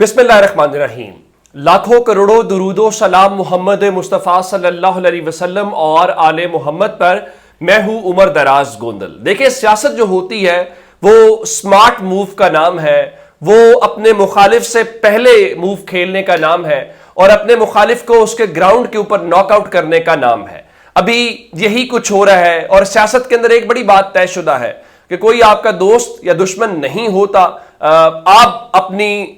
बिस्मिल्लाहिर्रहमानिर्रहीम। लाखों करोड़ों दुरूदो सलाम मोहम्मद मुस्तफ़ा सल्लल्लाहु अलैहि वसल्लम और आले मोहम्मद पर। मैं हूं उमर दराज गोंदल। देखिए, सियासत जो होती है वो स्मार्ट मूव का नाम है, वो अपने मुखालिफ से पहले मूव खेलने का नाम है और अपने मुखालिफ को उसके ग्राउंड के ऊपर नॉकआउट करने का नाम है। अभी यही कुछ हो रहा है और सियासत के अंदर एक बड़ी बात तयशुदा है कि कोई आपका दोस्त या दुश्मन नहीं होता, आप अपनी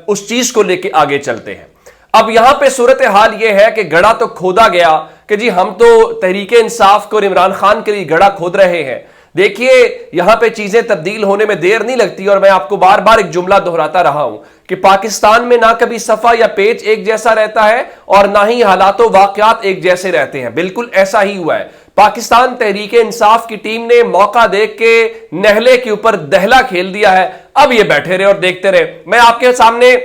उस चीज को लेके आगे चलते हैं। अब यहां पे सूरत हाल यह है कि गड़ा तो खोदा गया कि जी हम तो तहरीक इंसाफ को और इमरान खान के लिए गड़ा खोद रहे हैं। देखिए, यहां पे चीजें तब्दील होने में देर नहीं लगती और मैं आपको बार बार एक जुमला दोहराता रहा हूं कि पाकिस्तान में ना कभी सफा या पेज एक जैसा रहता है और ना ही हालातों वाकयात एक जैसे रहते हैं। बिल्कुल ऐसा ही हुआ है। पाकिस्तान तहरीक इंसाफ की टीम ने मौका देख के नहले के ऊपर दहला खेल दिया है। अब ये बैठे रहे और देखते रहे। मैं आपके सामने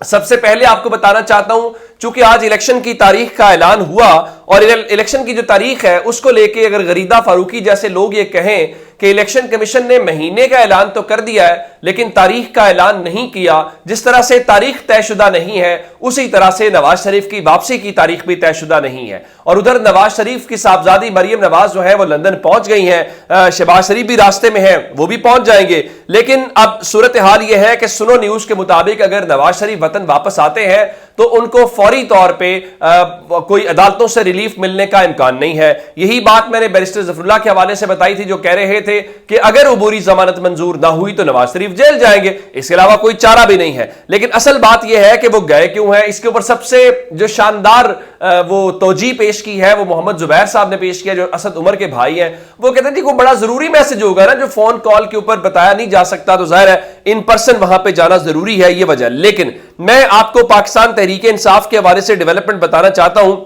सबसे पहले आपको बताना चाहता हूं, चूंकि आज इलेक्शन की तारीख का ऐलान हुआ और इलेक्शन की जो तारीख है उसको लेके अगर गरीदा फारूकी जैसे लोग ये कहें कि इलेक्शन कमीशन ने महीने का ऐलान तो कर दिया है लेकिन तारीख का ऐलान नहीं किया, जिस तरह से तारीख तयशुदा नहीं है उसी तरह से नवाज शरीफ की वापसी की तारीख भी तयशुदा नहीं है। और उधर नवाज शरीफ की साहबजादी मरियम नवाज जो है वो लंदन पहुंच गई हैं, शहबाज शरीफ भी रास्ते में है, वो भी पहुंच जाएंगे। लेकिन अब सूरत हाल यह है कि सुनो न्यूज के मुताबिक अगर नवाज शरीफ वतन वापस आते हैं तो उनको फौरी तौर पे कोई अदालतों से रिलीफ मिलने का इम्कान नहीं है। यही बात मैंने बैरिस्टर ज़फरुल्लाह के हवाले से बताई थी, जो कह रहे थे कि अगर अबूरी जमानत मंजूर ना हुई तो नवाज शरीफ जेल जाएंगे, इसके अलावा कोई चारा भी नहीं है। लेकिन असल बात यह है कि वो गए क्यों है, इसके ऊपर सबसे जो शानदार वो तौजी पेश की है वो मोहम्मद जुबैर साहब ने पेश किया, जो असद उमर के भाई हैं। वो कहते हैं कि कोई बड़ा जरूरी मैसेज होगा ना जो फोन कॉल के ऊपर बताया नहीं जा सकता, तो जाहिर है इन पर्सन वहां पे जाना जरूरी है, ये वजह। लेकिन मैं आपको पाकिस्तान तहरीक इंसाफ के हवाले से डेवलपमेंट बताना चाहता हूं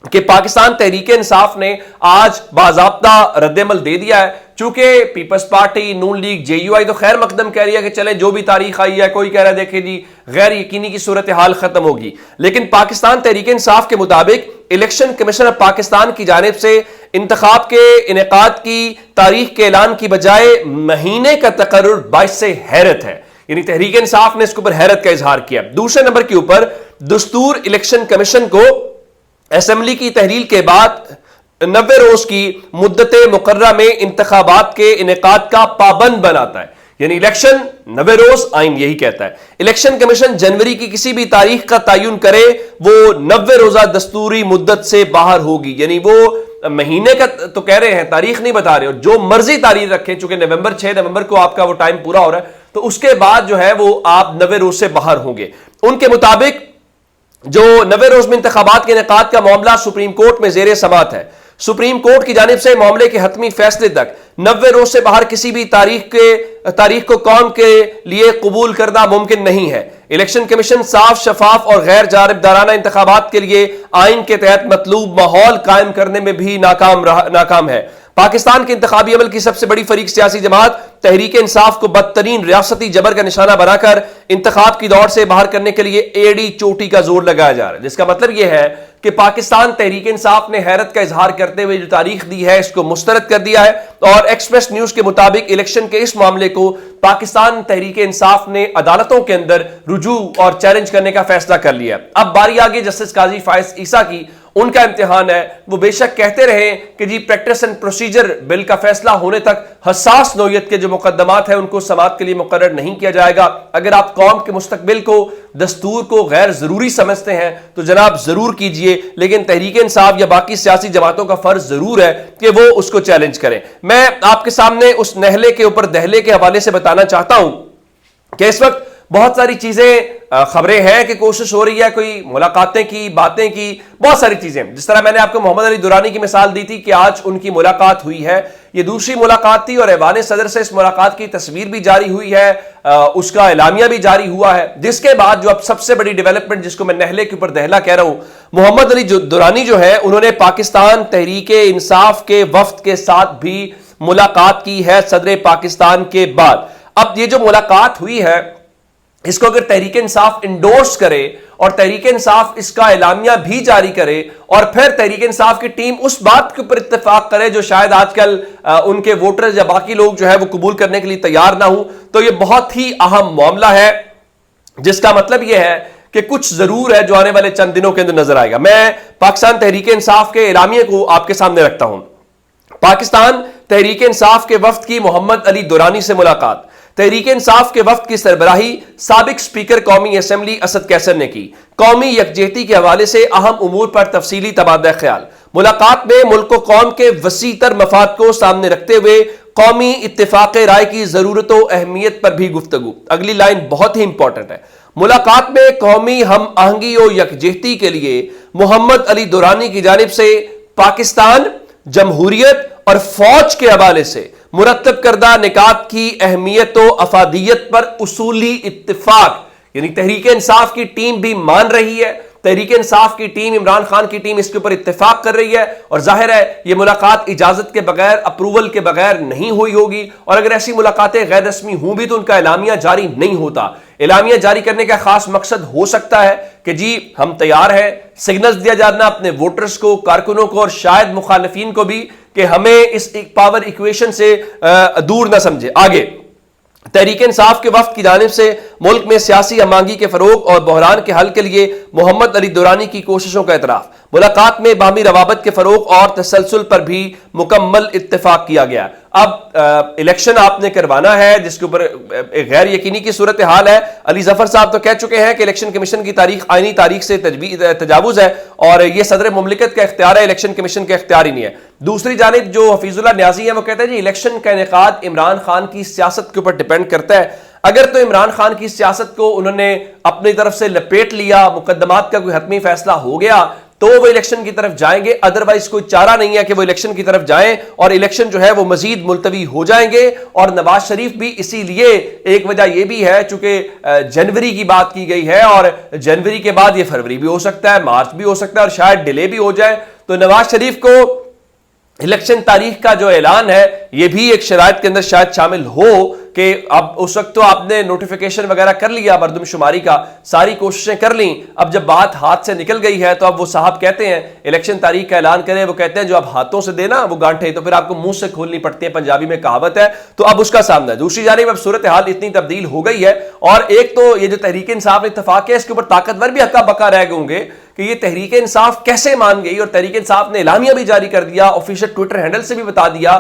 कि पाकिस्तान तहरीक इंसाफ ने आज बाज़ाब्ता रद्दमल दे दिया है। चूंकि पीपल्स पार्टी, नून लीग, JUI तो खैर मकदम कह रही है कि चले जो भी तारीख आई है, कोई कह रहा है देखे जी गैर यकीनी की सूरत हाल खत्म होगी। लेकिन पाकिस्तान तहरीक इंसाफ के मुताबिक इलेक्शन कमीशन ऑफ पाकिस्तान की जानिब से इंतखाब के इनेकाद की तारीख के ऐलान की बजाय महीने का तकर्रुर बाइस से हैरत है। यानी तहरीक इंसाफ ने इसके ऊपर हैरत का इजहार किया। दूसरे नंबर के ऊपर दस्तूर इलेक्शन कमीशन को असेंबली की तहरील के बाद 90 रोज की मुद्दत मुकर्रा में इंतखाबात के इनेकाद का पाबंद बनाता है। यानी इलेक्शन 90 रोज, आइन यही कहता है। इलेक्शन कमीशन जनवरी की किसी भी तारीख का तयन करे वो 90 रोजा दस्तूरी मुद्दत से बाहर होगी। यानी वो महीने का तो कह रहे हैं, तारीख नहीं बता रहे, और जो मर्जी तारीख रखें, चूंकि 6 नवंबर को आपका वो टाइम पूरा हो रहा है, तो उसके बाद जो है वो आप 90 रोज से बाहर होंगे। उनके मुताबिक जो 90 रोज में इंतखाबात के इनेकाद का मामला सुप्रीम कोर्ट में जेर समात है। सुप्रीम कोर्ट की जानिब से मामले के हतमी फैसले तक 90 रोज से बाहर किसी भी तारीख को कौम के लिए कबूल करना मुमकिन नहीं है। इलेक्शन कमीशन साफ, शफाफ और गैर जानिबदाराना इंतखाबात के लिए आइन के तहत मतलूब माहौल कायम करने में भी नाकाम है। पाकिस्तान के इंतखाबी अमल की सबसे बड़ी फरीक सियासी जमात तहरीक इंसाफ को बदतरीन रियासती जबर का निशाना बनाकर इंतखाब की दौड़ से बाहर करने के लिए एड़ी चोटी का जोर लगाया जा रहा है। जिसका मतलब यह है कि पाकिस्तान तहरीक इंसाफ ने हैरत का इजहार करते हुए जो तारीख दी है इसको मुस्तरद कर दिया है। और एक्सप्रेस न्यूज के मुताबिक इलेक्शन के इस मामले को पाकिस्तान तहरीक इंसाफ ने अदालतों के अंदर रुजू और चैलेंज करने का फैसला कर लिया। अब बारी आगे जस्टिस काजी फायज ईसा की, उनका इम्तिहान है। वो बेशक कहते रहे कि जी प्रैक्टिस एंड प्रोसीजर बिल का फैसला होने तक हसास नौयत के जो मुकदमात हैं उनको समाअत के लिए मुकर्रर नहीं किया जाएगा। अगर आप कौम के मुस्तकबिल को, दस्तूर को गैर जरूरी समझते हैं तो जनाब जरूर कीजिए, लेकिन तहरीक इंसाफ या बाकी सियासी जमातों का फर्ज जरूर है कि वो उसको चैलेंज करें। मैं आपके सामने उस नहले के ऊपर दहले के हवाले से बताना चाहता हूं कि इस वक्त बहुत सारी चीजें, खबरें हैं कि कोशिश हो रही है कोई मुलाकातें की, बातें की, बहुत सारी चीजें। जिस तरह मैंने आपको मोहम्मद अली दुरानी की मिसाल दी थी कि आज उनकी मुलाकात हुई है, ये दूसरी मुलाकात थी और ऐवान सदर से इस मुलाकात की तस्वीर भी जारी हुई है, उसका एलामिया भी जारी हुआ है। जिसके बाद जो अब सबसे बड़ी डेवलपमेंट, जिसको मैं नहले के ऊपर दहला कह रहा हूं, मोहम्मद अली दुरानी जो है उन्होंने पाकिस्तान तहरीक इंसाफ के वफ्द के साथ भी मुलाकात की है सदर पाकिस्तान के बाद। अब ये जो मुलाकात हुई है इसको अगर तहरीक इंसाफ इंडोर्स करे और तहरीक इंसाफ इसका एलामिया भी जारी करे और फिर तहरीक इंसाफ की टीम उस बात के ऊपर इत्तेफाक करे जो शायद आजकल उनके वोटर्स या बाकी लोग जो है वो कबूल करने के लिए तैयार ना हो, तो ये बहुत ही अहम मामला है। جس کا مطلب یہ ہے کہ کچھ ضرور ہے جو آنے والے چند دنوں کے اندر نظر آئے گا. میں پاکستان تحریک انصاف کے اعلامیے کو آپ کے سامنے رکھتا ہوں. پاکستان تحریک انصاف کے وفد کی محمد علی دورانی سے ملاقات. تحریک انصاف کے وفد کی سربراہی سابق سپیکر قومی اسمبلی اسد کیسر نے کی. قومی یکجہتی کے حوالے سے اہم امور پر تفصیلی تبادلہ خیال. ملاقات میں ملک و قوم کے وسیع تر مفاد کو سامنے رکھتے ہوئے قومی اتفاق رائے کی ضرورت و اہمیت پر بھی گفتگو. اگلی لائن بہت ہی امپورٹنٹ ہے. ملاقات میں قومی ہم آہنگی و یکجہتی کے لیے محمد علی دورانی کی جانب سے پاکستان، جمہوریت اور فوج کے حوالے سے مرتب کردہ نکات کی اہمیت و افادیت پر اصولی اتفاق. یعنی تحریک انصاف کی ٹیم بھی مان رہی ہے، تحریک انصاف کی ٹیم، عمران خان کی ٹیم اس کے اوپر اتفاق کر رہی ہے، اور ظاہر ہے یہ ملاقات اجازت کے بغیر، اپروول کے بغیر نہیں ہوئی ہوگی. اور اگر ایسی ملاقاتیں غیر رسمی ہوں بھی تو ان کا اعلامیہ جاری نہیں ہوتا. اعلامیہ جاری کرنے کا خاص مقصد ہو سکتا ہے کہ جی ہم تیار ہیں، سگنلز دیا جانا اپنے ووٹرز کو، کارکنوں کو اور شاید مخالفین کو بھی کہ ہمیں اس پاور ایکویشن سے دور نہ سمجھے. آگے تحریک انصاف کے وفد کی جانب سے ملک میں سیاسی ہم آہنگی کے فروغ اور بحران کے حل کے لیے محمد علی دورانی کی کوششوں کا اعتراف. ملاقات میں باہمی روابط کے فروغ اور تسلسل پر بھی مکمل اتفاق کیا گیا. اب الیکشن آپ نے کروانا ہے جس کے اوپر غیر یقینی کی صورتحال ہے. علی ظفر صاحب تو کہہ چکے ہیں کہ الیکشن کمیشن کی تاریخ آئینی تاریخ سے تجاوز ہے اور یہ صدر مملکت کا اختیار ہے، الیکشن کمیشن کا اختیار ہی نہیں ہے. دوسری جانب جو حفیظ اللہ نیازی ہیں وہ کہتے ہیں جی الیکشن کا انعقاد عمران خان کی سیاست کے اوپر ڈیپینڈ کرتا ہے. اگر تو عمران خان کی سیاست کو انہوں نے اپنی طرف سے لپیٹ لیا، مقدمات کا کوئی حتمی فیصلہ ہو گیا تو وہ الیکشن کی طرف جائیں گے، ادروائز کوئی چارہ نہیں ہے کہ وہ الیکشن کی طرف جائیں اور الیکشن جو ہے وہ مزید ملتوی ہو جائیں گے. اور نواز شریف بھی اسی لیے ایک وجہ یہ بھی ہے چونکہ جنوری کی بات کی گئی ہے اور جنوری کے بعد یہ فروری بھی ہو سکتا ہے، مارچ بھی ہو سکتا ہے اور شاید ڈیلے بھی ہو جائے. تو نواز شریف کو الیکشن تاریخ کا جو اعلان ہے یہ بھی ایک شرائط کے اندر شاید شامل ہو کہ اب اس وقت تو آپ نے نوٹیفیکیشن وغیرہ کر لیا، مردم شماری کا ساری کوششیں کر لیں، اب جب بات ہاتھ سے نکل گئی ہے تو اب وہ صاحب کہتے ہیں الیکشن تاریخ کا اعلان کریں. وہ کہتے ہیں جو اب ہاتھوں سے دینا وہ گانٹھیں تو پھر آپ کو منہ سے کھولنی پڑتی ہیں، پنجابی میں کہاوت ہے. تو اب اس کا سامنا ہے. دوسری جانب اب صورتحال اتنی تبدیل ہو گئی ہے اور ایک تو یہ جو تحریک انصاف اتفاق ہے اس کے اوپر طاقتور بھی ہکا بکا رہ گئے ہوں گے کہ یہ تحریک انصاف کیسے مان گئی، اور تحریک انصاف نے اعلامیہ بھی جاری کر دیا، آفیشیل ٹویٹر ہینڈل سے بھی بتا دیا.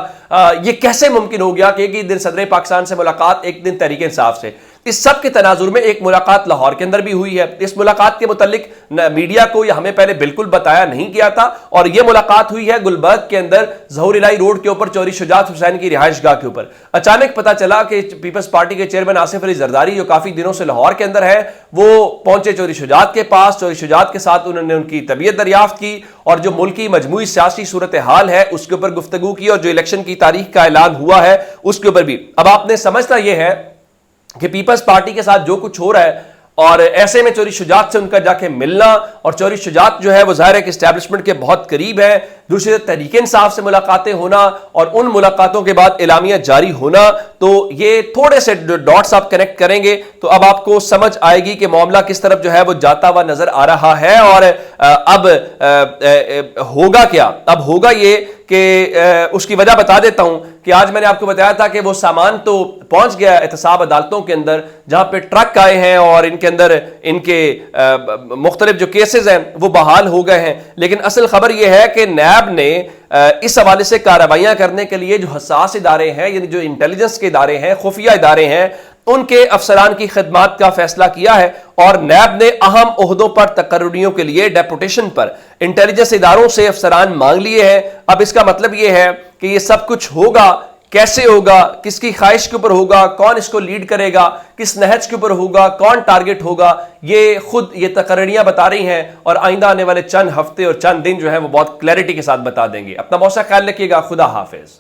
یہ کیسے ممکن ہو گیا کہ ایک ہی دن صدر پاکستان سے ملاقات، ایک دن تحریک انصاف سے. اس سب کے تناظر میں ایک ملاقات لاہور کے اندر بھی ہوئی ہے. اس ملاقات کے متعلق میڈیا کو یہ ہمیں پہلے بالکل بتایا نہیں گیا تھا اور یہ ملاقات ہوئی ہے گلبرگ کے اندر ظہور الہی روڈ کے اوپر چوری شجاعت حسین کی رہائش گاہ کے اوپر. اچانک پتا چلا کہ پیپلز پارٹی کے چیئرمین آصف علی زرداری جو کافی دنوں سے لاہور کے اندر ہے وہ پہنچے چوری شجاعت کے پاس. چوری شجاعت کے ساتھ انہوں نے ان کی طبیعت دریافت کی اور جو ملکی مجموعی سیاسی صورتحال ہے اس کے اوپر گفتگو کی اور جو الیکشن کی تاریخ کا اعلان ہوا ہے اس کے اوپر بھی. اب آپ نے سمجھنا یہ ہے کہ پیپلز پارٹی کے ساتھ جو کچھ ہو رہا ہے اور ایسے میں چوری شجاعت سے ان کا جا کے ملنا، اور چوری شجاعت جو ہے وہ ظاہر ہے کہ اسٹیبلشمنٹ کے بہت قریب ہے. دوسری تحریک انصاف سے ملاقاتیں ہونا اور ان ملاقاتوں کے بعد اعلامیہ جاری ہونا، تو یہ تھوڑے سے ڈاٹس آپ کنیکٹ کریں گے تو اب آپ کو سمجھ آئے گی کہ معاملہ کس طرف جو ہے وہ جاتا ہوا نظر آ رہا ہے. اور اب ہوگا کیا؟ اب ہوگا یہ کہ اس کی وجہ بتا دیتا ہوں کہ آج میں نے آپ کو بتایا تھا کہ وہ سامان تو پہنچ گیا احتساب عدالتوں کے اندر جہاں پہ ٹرک آئے ہیں اور ان کے اندر ان کے مختلف جو کیسز ہیں وہ بحال ہو گئے ہیں. لیکن اصل خبر یہ ہے کہ نیب نے اس حوالے سے کارروائیاں کرنے کے لیے جو حساس ادارے ہیں، یعنی جو انٹیلیجنس کے ادارے ہیں، خفیہ ادارے ہیں، ان کے افسران کی خدمات کا فیصلہ کیا ہے اور نیب نے اہم عہدوں پر تقرریوں کے لیے ڈیپوٹیشن پر انٹیلیجنس اداروں سے افسران مانگ لیے ہیں. اب اس کا مطلب یہ ہے کہ یہ سب کچھ ہوگا، کیسے ہوگا، کس کی خواہش کے اوپر ہوگا، کون اس کو لیڈ کرے گا، کس نہج کے اوپر ہوگا، کون ٹارگٹ ہوگا، یہ خود یہ تقرریاں بتا رہی ہیں اور آئندہ آنے والے چند ہفتے اور چند دن جو ہے وہ بہت کلیئرٹی کے ساتھ بتا دیں گے. اپنا بہت سا خیال رکھیے گا. خدا حافظ.